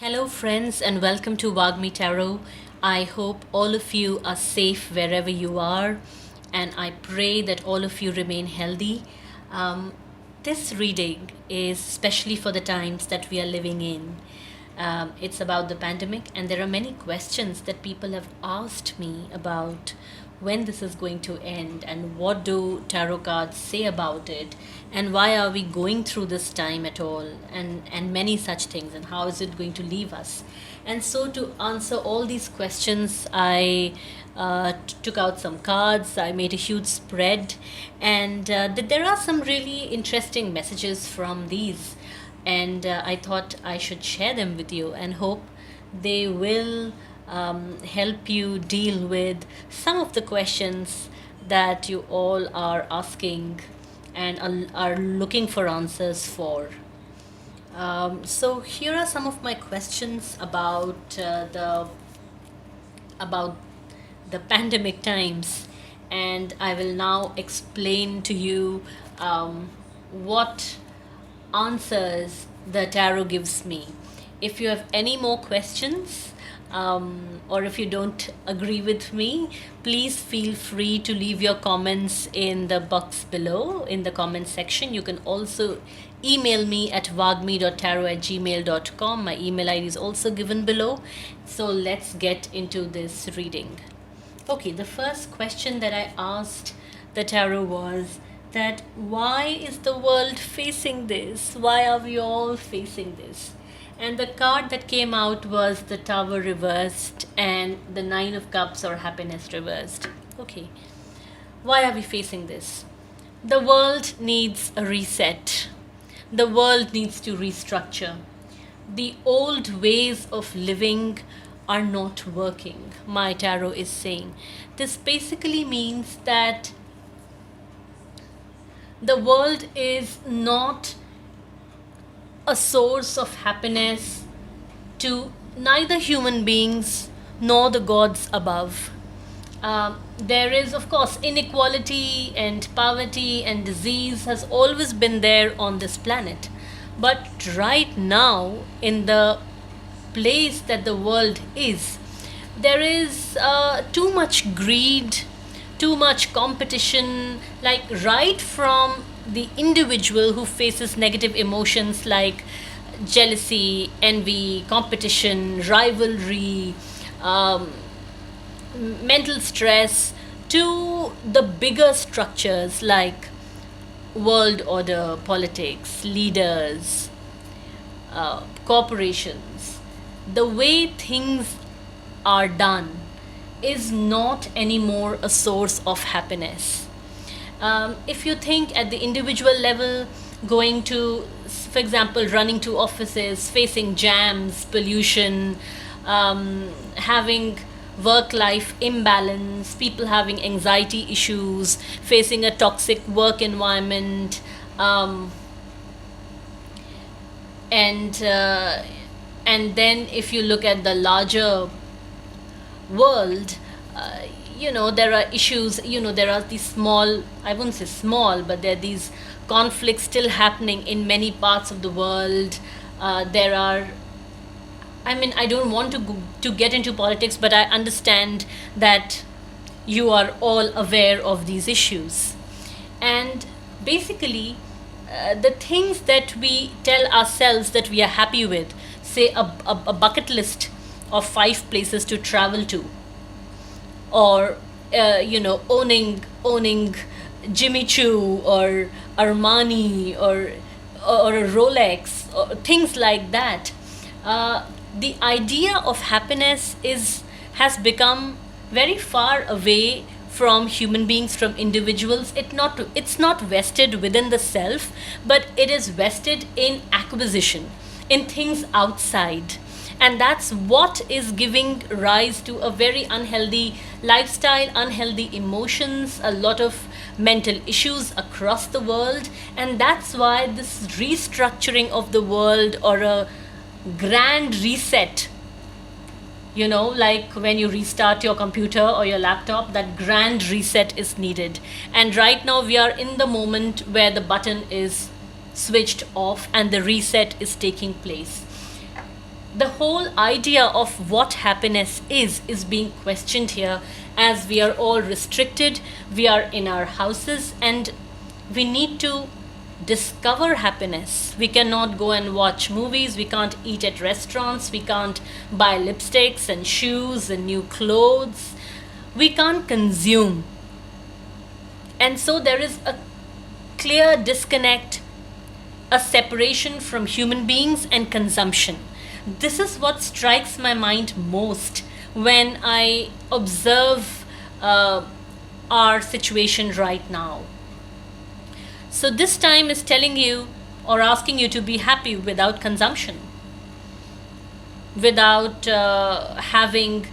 Hello, friends, and welcome to Wagmi Tarot. I hope all of you are safe wherever you are, and I pray that all of you remain healthy. Um, this reading is especially for the times that we are living in. It's about the pandemic, and there are many questions that people have asked me about when this is going to end and what do tarot cards say about it and why are we going through this time at all and many such things and how is it going to leave us. And so to answer all these questions, I took out some cards. I made a huge spread, and there are some really interesting messages from these, and I thought I should share them with you and hope they will help you deal with some of the questions that you all are asking and are looking for answers for. So here are some of my questions about the pandemic times, and I will now explain to you what answers the tarot gives me. If you have any more questions, or if you don't agree with me, please feel free to leave your comments in the box below in the comment section. You can also email me at wagmi.tarot@gmail.com. My email ID is also given below. So let's get into this reading. Okay, the first question that I asked the tarot was that why is the world facing this? Why are we all facing this? And the card that came out was the Tower reversed and the Nine of Cups or Happiness reversed. Okay, why are we facing this? The world needs a reset. The world needs to restructure. The old ways of living are not working, my tarot is saying. This basically means that the world is not a source of happiness to neither human beings nor the gods above. There is, of course, inequality and poverty and disease has always been there on this planet. But right now, in the place that the world is, there is too much greed, too much competition, like right from the individual who faces negative emotions like jealousy, envy, competition, rivalry, um, mental stress, to the bigger structures like world order, politics, leaders, corporations. The way things are done is not anymore a source of happiness. If you think at the individual level, going to, for example, running to offices, facing jams, pollution, having work life imbalance, people having anxiety issues, facing a toxic work environment, and and then if you look at the larger world, there are issues. There are these small, I wouldn't say small, but there are these conflicts still happening in many parts of the world. There are, I mean, I don't want to get into politics, but I understand that you are all aware of these issues. And basically, the things that we tell ourselves that we are happy with, say a bucket list of 5 places to travel to, or owning Jimmy Choo or Armani or a Rolex or things like that. The idea of happiness has become very far away from human beings, from individuals. It's not vested within the self, but it is vested in acquisition, in things outside. And that's what is giving rise to a very unhealthy lifestyle, unhealthy emotions, a lot of mental issues across the world. And that's why this restructuring of the world, or a grand reset, like when you restart your computer or your laptop, that grand reset is needed. And right now we are in the moment where the button is switched off and the reset is taking place. the whole idea of what happiness is being questioned here, as we are all restricted, we are in our houses, and we need to discover happiness. We cannot go and watch movies, we can't eat at restaurants, we can't buy lipsticks and shoes and new clothes, we can't consume. And so there is a clear disconnect, a separation from human beings and consumption. This is what strikes my mind most when I observe our situation right now. So, this time is telling you or asking you to be happy without consumption, without having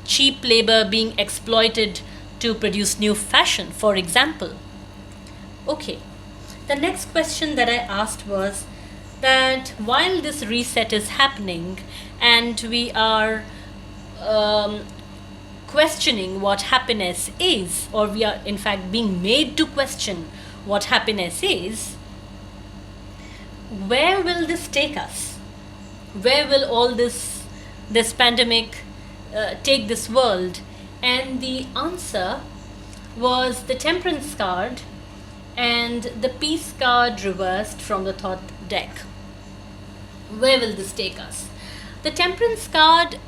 cheap labor being exploited to produce new fashion, for example. Okay, the next question that I asked was that while this reset is happening and we are um, questioning what happiness is, or we are in fact being made to question what happiness is, where will this take us? Where will all this pandemic take this world? And the answer was the temperance card and the peace card reversed from the thought deck. Where will this take us? The temperance card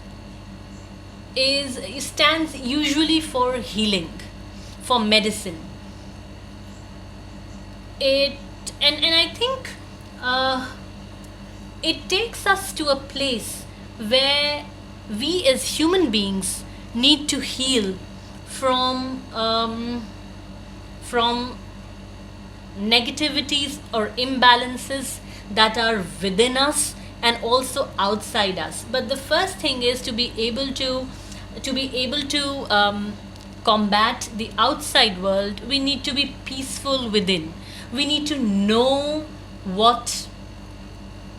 is stands usually for healing, for medicine. It and I think it takes us to a place where we as human beings need to heal from negativities or imbalances that are within us and also outside us. But the first thing is to be able to combat the outside world. We need to be peaceful within. We need to know what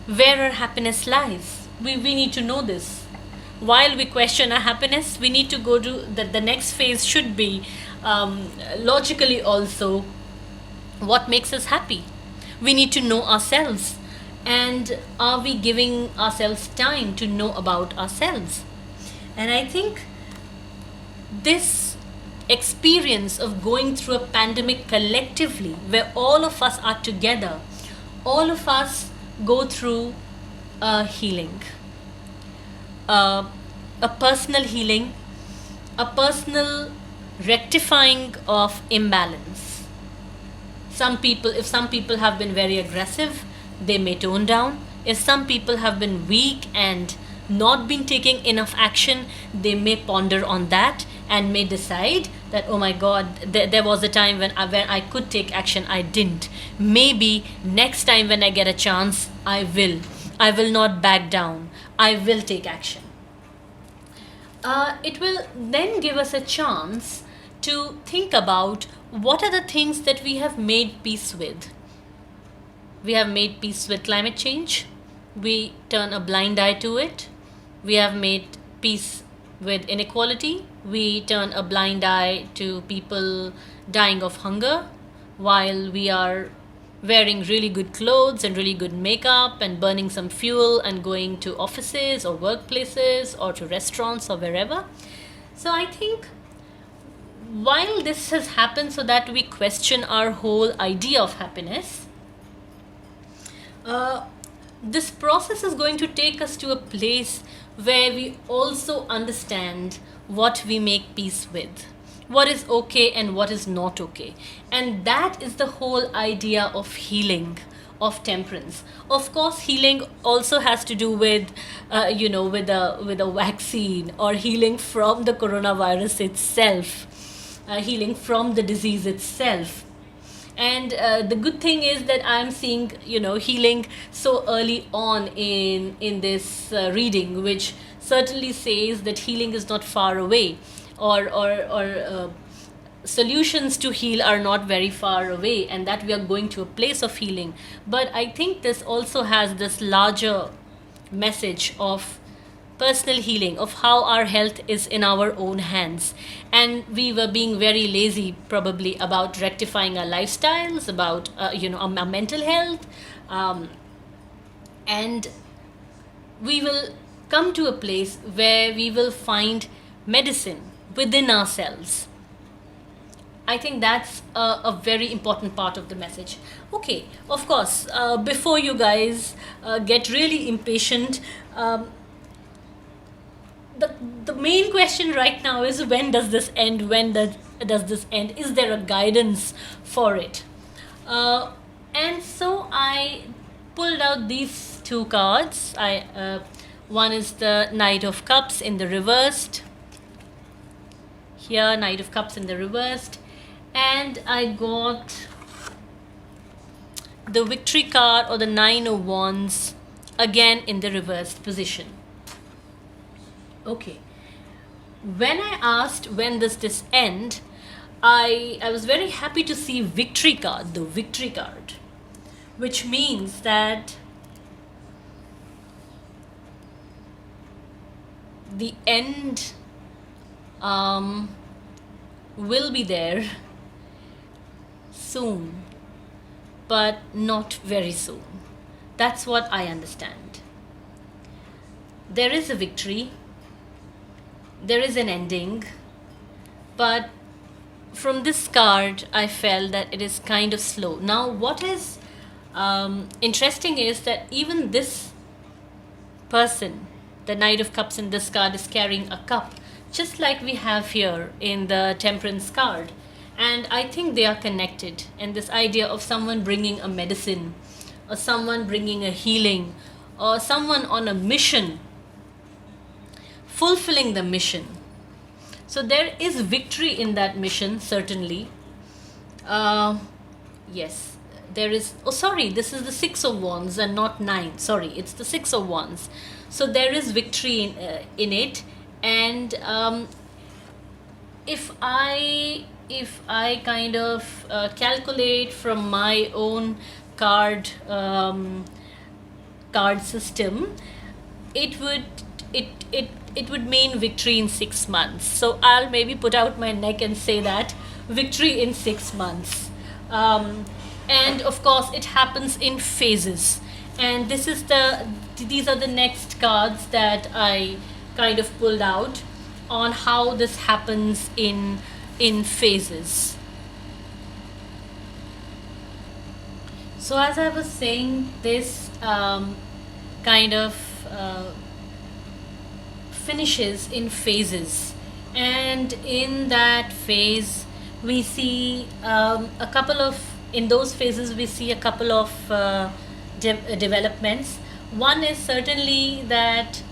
where our happiness lies. We need to know this. While we question our happiness, we need to go to the next phase should be logically also what makes us happy. We need to know ourselves. And are we giving ourselves time to know about ourselves? And I think this experience of going through a pandemic collectively, where all of us are together, all of us go through a healing, uh, a personal healing, a personal rectifying of imbalance. If some people have been very aggressive, they may tone down. If some people have been weak and not been taking enough action, they may ponder on that and may decide that, oh my god, there was a time when I could take action, I didn't. Maybe next time when I get a chance, I will not back down, I will take action. It will then give us a chance to think about what are the things that we have made peace with. We have made peace with climate change. We turn a blind eye to it. We have made peace with inequality. We turn a blind eye to people dying of hunger while we are wearing really good clothes and really good makeup and burning some fuel and going to offices or workplaces or to restaurants or wherever. So I think while this has happened so that we question our whole idea of happiness, uh, this process is going to take us to a place where we also understand what we make peace with, what is okay and what is not okay. And that is the whole idea of healing, of temperance. Of course, healing also has to do with, with a vaccine, or healing from the coronavirus itself, healing from the disease itself. And the good thing is that I'm seeing, healing so early on in this reading, which certainly says that healing is not far away, or solutions to heal are not very far away, and that we are going to a place of healing. But I think this also has this larger message of personal healing, of how our health is in our own hands. And we were being very lazy probably about rectifying our lifestyles, about our mental health, and we will come to a place where we will find medicine within ourselves. I think that's a very important part of the message. Okay, of course, before you guys get really impatient, um, the main question right now is, when does this end? Does this end? Is there a guidance for it? Uh, and so I pulled out these two cards. One is the Knight of Cups in the reversed. Here, Knight of Cups in the reversed, and I got the Victory card, or the Nine of Wands, again in the reversed position. Okay, when I asked when does this end, I was very happy to see Victory card, the Victory card, which means that the end will be there soon, but not very soon. That's what I understand. There is a victory, there is an ending, but from this card, I felt that it is kind of slow. Now, what is interesting is that even this person, the Knight of Cups in this card, is carrying a cup, just like we have here in the Temperance card. And I think they are connected. And this idea of someone bringing a medicine, or someone bringing a healing, or someone on a mission, fulfilling the mission. So there is victory in that mission, certainly. Yes, there is. Oh, sorry, this is the Six of Wands and not nine. Sorry, it's the Six of Wands. So there is victory in it. And if I kind of calculate from my own card system, it would mean victory in 6 months. So I'll maybe put out my neck and say that victory in 6 months. And of course, it happens in phases. And these are the next cards that I kind of pulled out on how this happens in phases. So as I was saying, this kind of finishes in phases, and in that phase we see in those phases we see a couple of developments. One is certainly that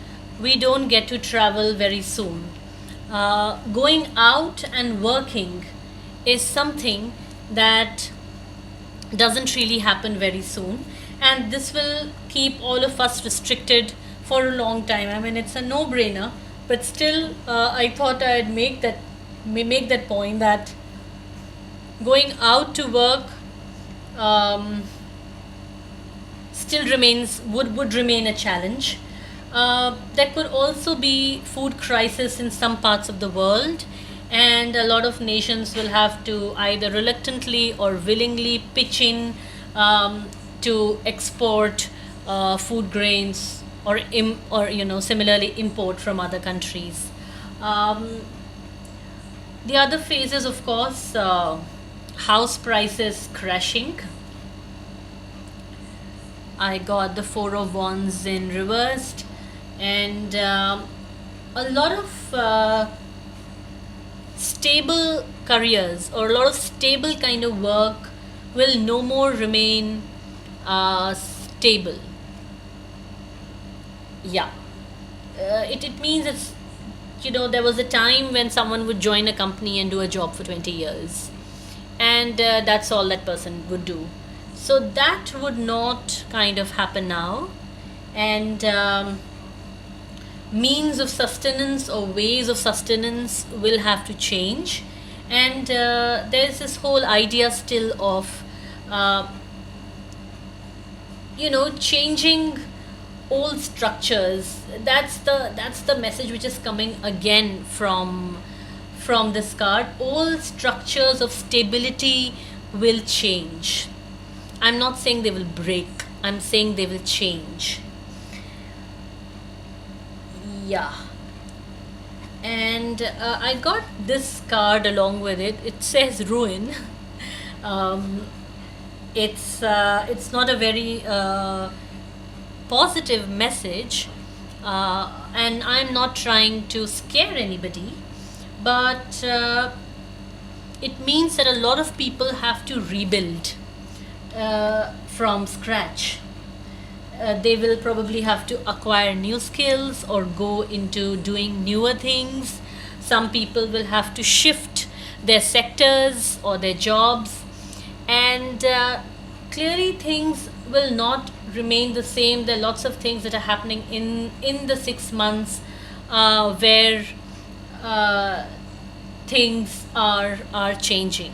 we don't get to travel very soon. Going out and working is something that doesn't really happen very soon, and this will keep all of us restricted for a long time. I mean, it's a no-brainer, but still, I thought I'd make that point that going out to work still would remain a challenge. There could also be food crisis in some parts of the world, and a lot of nations will have to either reluctantly or willingly pitch in to export food grains, or similarly import from other countries. The other phase is, of course, house prices crashing. I got the Four of Wands in reversed, and a lot of stable careers, or a lot of stable kind of work will no more remain stable. Yeah, it means it's, there was a time when someone would join a company and do a job for 20 years, and that's all that person would do. So that would not kind of happen now, and means of sustenance or ways of sustenance will have to change. And there's this whole idea still of changing old structures. That's the message which is coming again from this card. All structures of stability will change. I'm not saying they will break, I'm saying they will change. Yeah. And I got this card along with it. It says ruin. um, it's not a very positive message, and I'm not trying to scare anybody, but it means that a lot of people have to rebuild from scratch. They will probably have to acquire new skills or go into doing newer things. Some people will have to shift their sectors or their jobs, and clearly things will not remain the same. There are lots of things that are happening in the 6 months where uh, things are changing.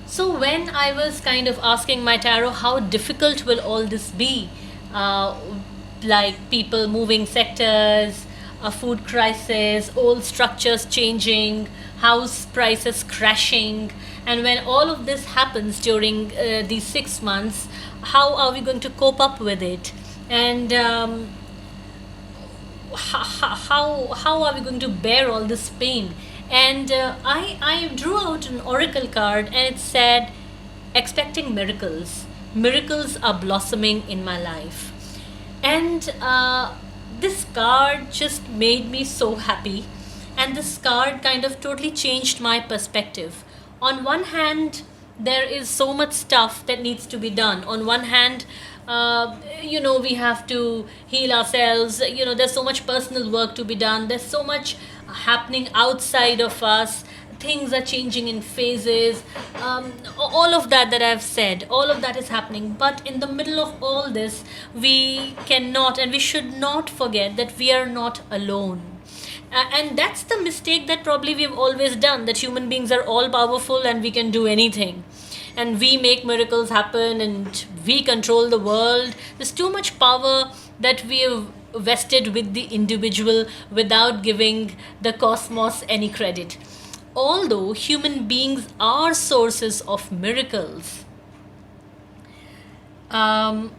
So when I was kind of asking my tarot, how difficult will all this be? Uh, like people moving sectors, a food crisis, old structures changing, house prices crashing, and when all of this happens during these 6 months, how are we going to cope up with it? And how are we going to bear all this pain? And I drew out an oracle card, and it said, expecting miracles. Miracles are blossoming in my life. And this card just made me so happy. And this card kind of totally changed my perspective. On one hand, there is so much stuff that needs to be done. On one hand, we have to heal ourselves. There's so much personal work to be done. There's so much happening outside of us. Things are changing in phases. All of that I've said, all of that is happening. But in the middle of all this, we cannot and we should not forget that we are not alone. And that's the mistake that probably we've always done, that human beings are all powerful and we can do anything. And we make miracles happen and we control the world. There's too much power that we have vested with the individual without giving the cosmos any credit. Although human beings are sources of miracles, um,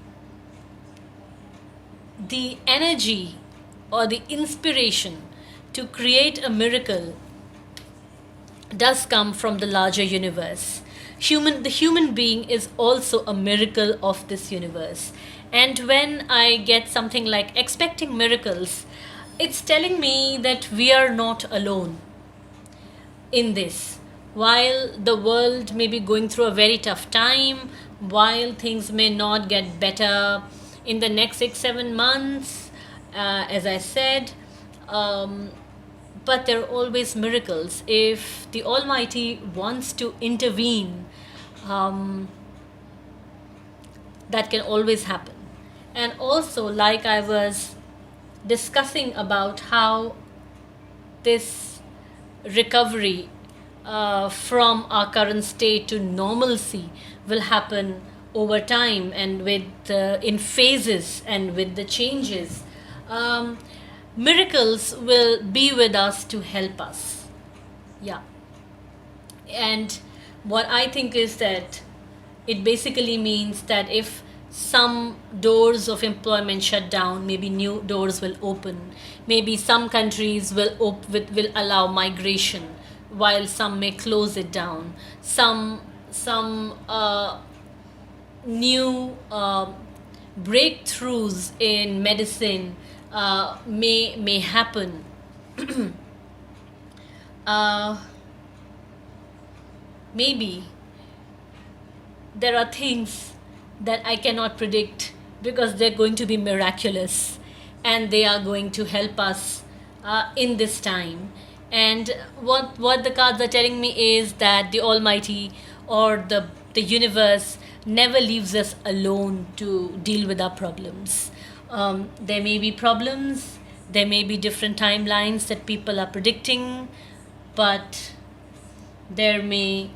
the energy or the inspiration to create a miracle does come from the larger universe. The human being is also a miracle of this universe. And when I get something like expecting miracles, it's telling me that we are not alone in this. While the world may be going through a very tough time, while things may not get better in the next 6 7 months, as I said, but there are always miracles. If the Almighty wants to intervene, um, that can always happen. And also, like I was discussing about how this recovery from our current state to normalcy will happen over time and with in phases and with the changes. Um, Miracles will be with us to help us. Yeah. And what I think is that it basically means that if some doors of employment shut down, maybe new doors will open. Maybe some countries will allow migration, while some may close it down. Some new breakthroughs in medicine may happen. uh, Maybe there are things that I cannot predict because they're going to be miraculous and they are going to help us in this time. And what the cards are telling me is that the Almighty or the universe never leaves us alone to deal with our problems. There may be problems, there may be different timelines that people are predicting, but there may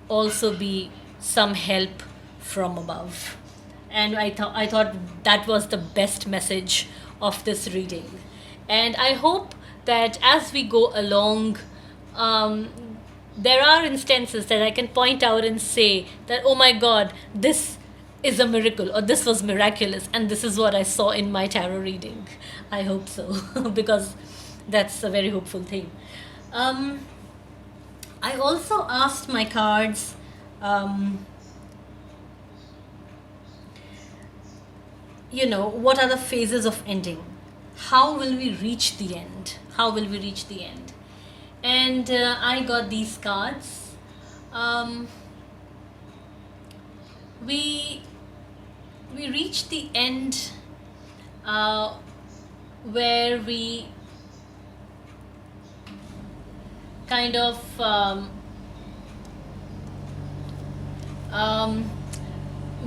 also be some help from above. And I thought that was the best message of this reading. And I hope that as we go along, um, there are instances that I can point out and say that, oh my God, this is a miracle, or this was miraculous, and this is what I saw in my tarot reading. I hope so, because that's a very hopeful thing. Um, I also asked my cards, um, what are the phases of ending? How will we reach the end? How will we reach the end? And I got these cards. Um, we we reach the end, uh, where we kind of um,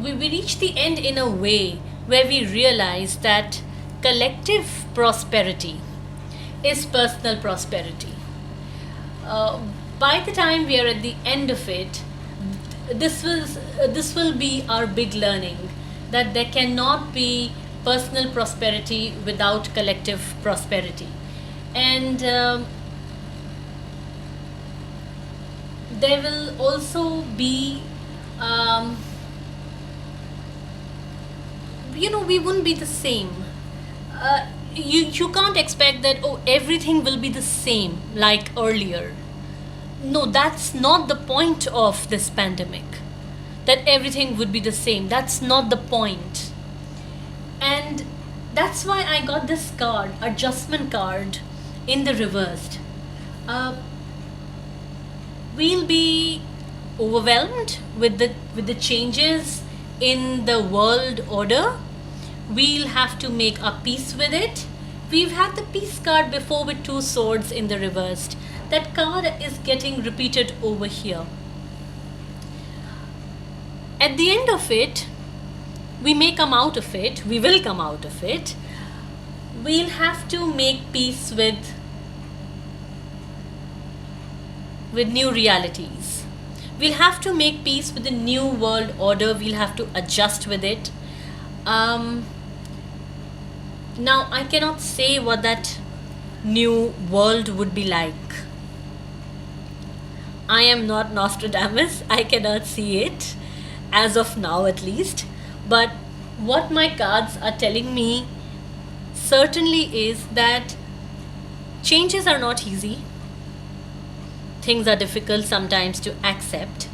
we reach the end in a way where we realize that collective prosperity is personal prosperity. Uh, by the time we are at the end of it, this will be our big learning, that there cannot be personal prosperity without collective prosperity. And there will also be, um, we wouldn't be the same. You can't expect that, oh, everything will be the same like earlier. No, that's not the point of this pandemic, that everything would be the same. That's not the point. And that's why I got this card, adjustment card, in the reversed. uh, we'll be overwhelmed with the changes in the world order. We'll have to make our peace with it. We've had the peace card before with two swords in the reversed. That card is getting repeated over here. At the end of it, we may come out of it, we will come out of it. We'll have to make peace with new realities. We'll have to make peace with the new world order. We'll have to adjust with it. Um, Now, I cannot say what that new world would be like. I am not Nostradamus. I cannot see it, as of now at least. But what my cards are telling me certainly is that changes are not easy. Things are difficult sometimes to accept.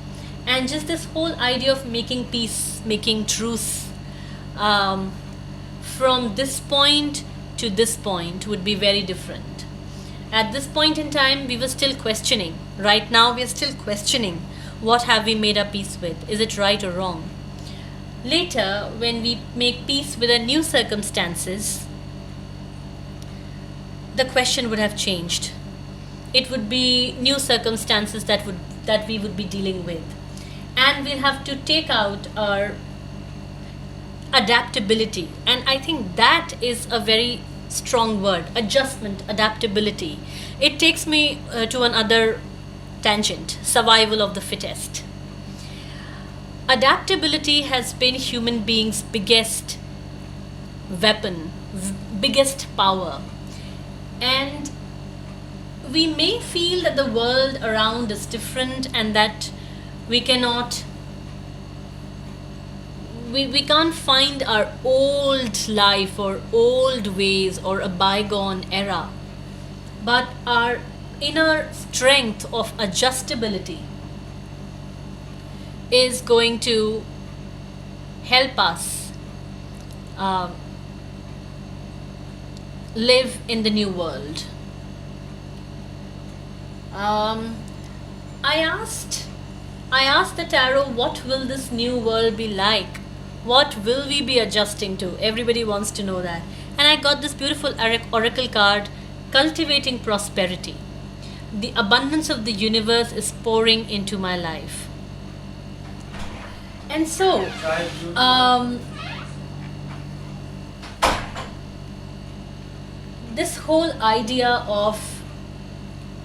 And just this whole idea of making peace, making truce, um, from this point to this point would be very different. At this point in time, we were still questioning. Right now, we are still questioning, what have we made our peace with? Is it right or wrong? Later, when we make peace with our new circumstances, the question would have changed. It would be new circumstances that we would be dealing with, and we'll have to take out our adaptability. And I think that is a very strong word: adjustment, adaptability. It takes me to another tangent: survival of the fittest. Adaptability has been human beings' biggest weapon, biggest power. And we may feel that the world around is different, and that we cannot we can't find our old life or old ways or a bygone era. But our inner strength of adjustability is going to help us um, live in the new world. Um, I asked I asked the tarot, what will this new world be like? What will we be adjusting to? Everybody wants to know that. And I got this beautiful oracle card: cultivating prosperity. The abundance of the universe is pouring into my life. And so, um, this whole idea of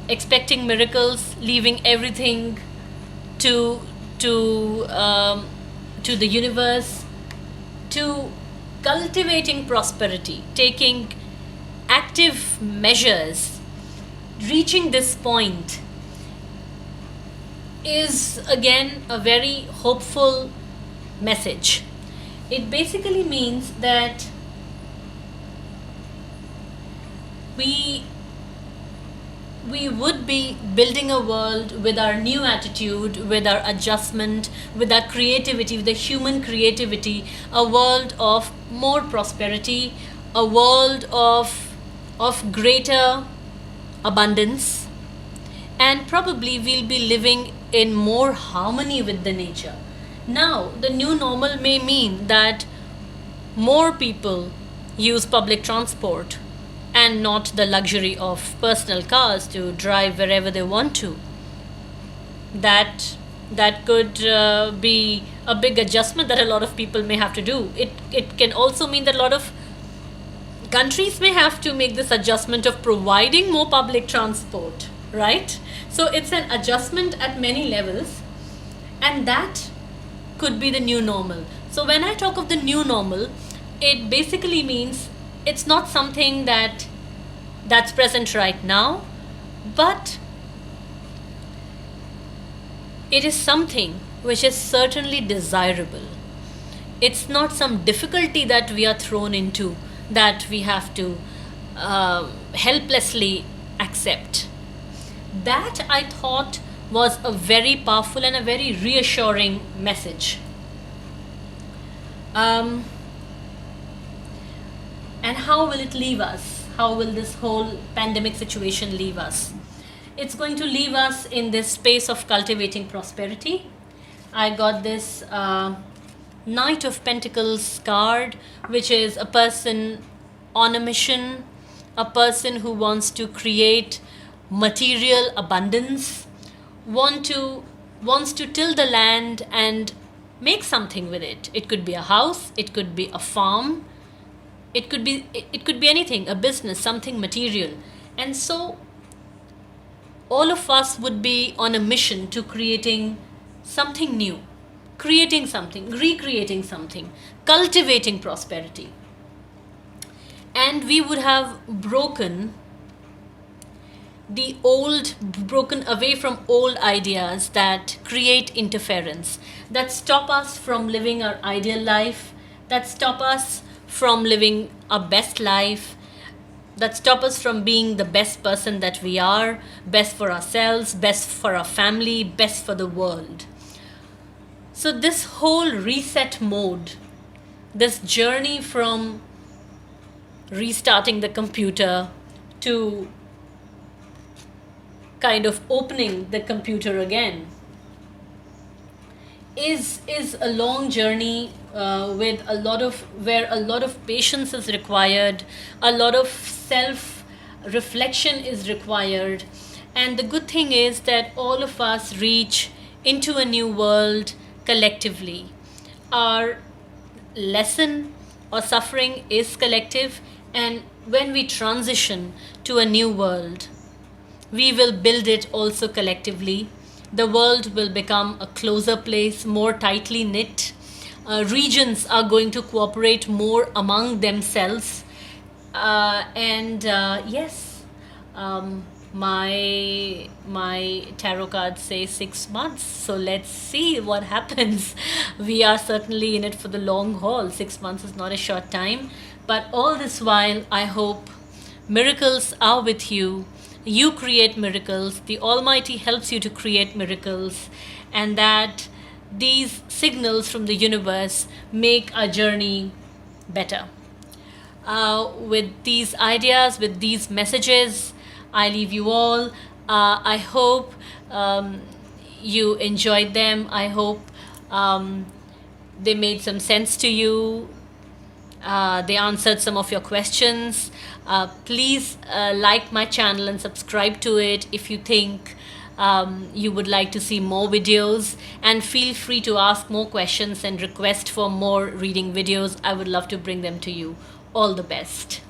expecting miracles, leaving everything to to um, to the universe, to cultivating prosperity, taking active measures, reaching this point, is again a very hopeful message. It basically means that we we would be building a world with our new attitude, with our adjustment, with our creativity, with the human creativity, a world of more prosperity, a world of greater abundance, and probably we'll be living in more harmony with the nature. Now, the new normal may mean that more people use public transport and not the luxury of personal cars to drive wherever they want to. That could be a big adjustment that a lot of people may have to do. It can also mean that a lot of countries may have to make this adjustment of providing more public transport, right? So it's an adjustment at many levels, and that could be the new normal. So when I talk of the new normal, it basically means it's not something that's present right now, but it is something which is certainly desirable. It's not some difficulty that we are thrown into that we have to helplessly accept. That I thought was a very powerful and a very reassuring message. Um, and how will it leave us? How will this whole pandemic situation leave us? It's going to leave us in this space of cultivating prosperity. I got this Knight of Pentacles card, which is a person on a mission, a person who wants to create material abundance, wants to till the land and make something with it. It could be a house, it could be a farm, it could be anything, a business, something material. And so all of us would be on a mission to creating something new, creating something, recreating something, cultivating prosperity. And we would have broken away from old ideas that create interference, that stop us from living our ideal life, that stop us from living our best life, that stop us from being the best person that we are, best for ourselves, best for our family, best for the world. So, this whole reset mode, this journey from restarting the computer to kind of opening the computer again, is a long journey with a lot of where a lot of patience is required, a lot of self reflection is required. And the good thing is that all of us reach into a new world collectively. Our lesson or suffering is collective, and when we transition to a new world, we will build it also collectively. The world will become a closer place, more tightly knit. Regions are going to cooperate more among themselves. And yes, my tarot cards say 6 months. So let's see what happens. We are certainly in it for the long haul. 6 months is not a short time. But all this while, I hope miracles are with you. You create miracles. The Almighty helps you to create miracles, and that these signals from the universe make our journey better. With these ideas, with these messages, I leave you all. I hope you enjoyed them. I hope they made some sense to you. They answered some of your questions. Please like my channel and subscribe to it if you think you would like to see more videos, and feel free to ask more questions and request for more reading videos. I would love to bring them to you. All the best.